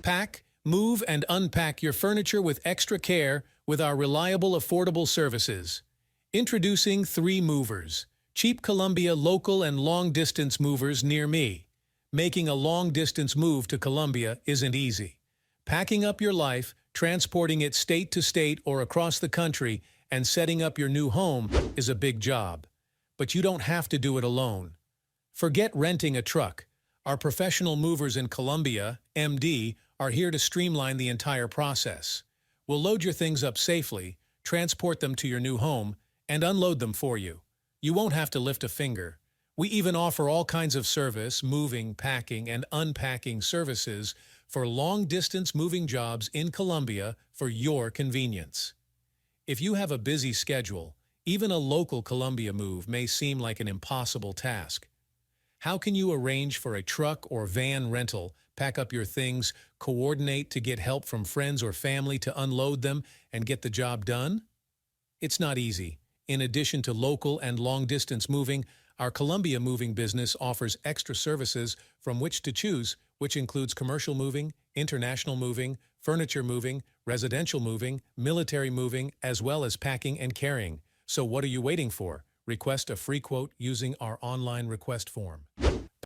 Pack, move, and unpack your furniture with extra care with our reliable, affordable services. Introducing 3 movers. Cheap Colombia local and long-distance movers near me. Making a long-distance move to Colombia isn't easy. Packing up your life, transporting it state to state or across the country, and setting up your new home is a big job. But you don't have to do it alone. Forget renting a truck. Our professional movers in Colombia, MD, are here to streamline the entire process. We'll load your things up safely, transport them to your new home, and unload them for you. You won't have to lift a finger. We even offer all kinds of service, moving, packing, and unpacking services for long-distance moving jobs in Colombia for your convenience. If you have a busy schedule, even a local Colombia move may seem like an impossible task. How can you arrange for a truck or van rental, pack up your things, coordinate to get help from friends or family to unload them, and get the job done? It's not easy. In addition to local and long-distance moving, our Colombia moving business offers extra services from which to choose, which includes commercial moving, international moving, furniture moving, residential moving, military moving, as well as packing and carrying. So what are you waiting for? Request a free quote using our online request form.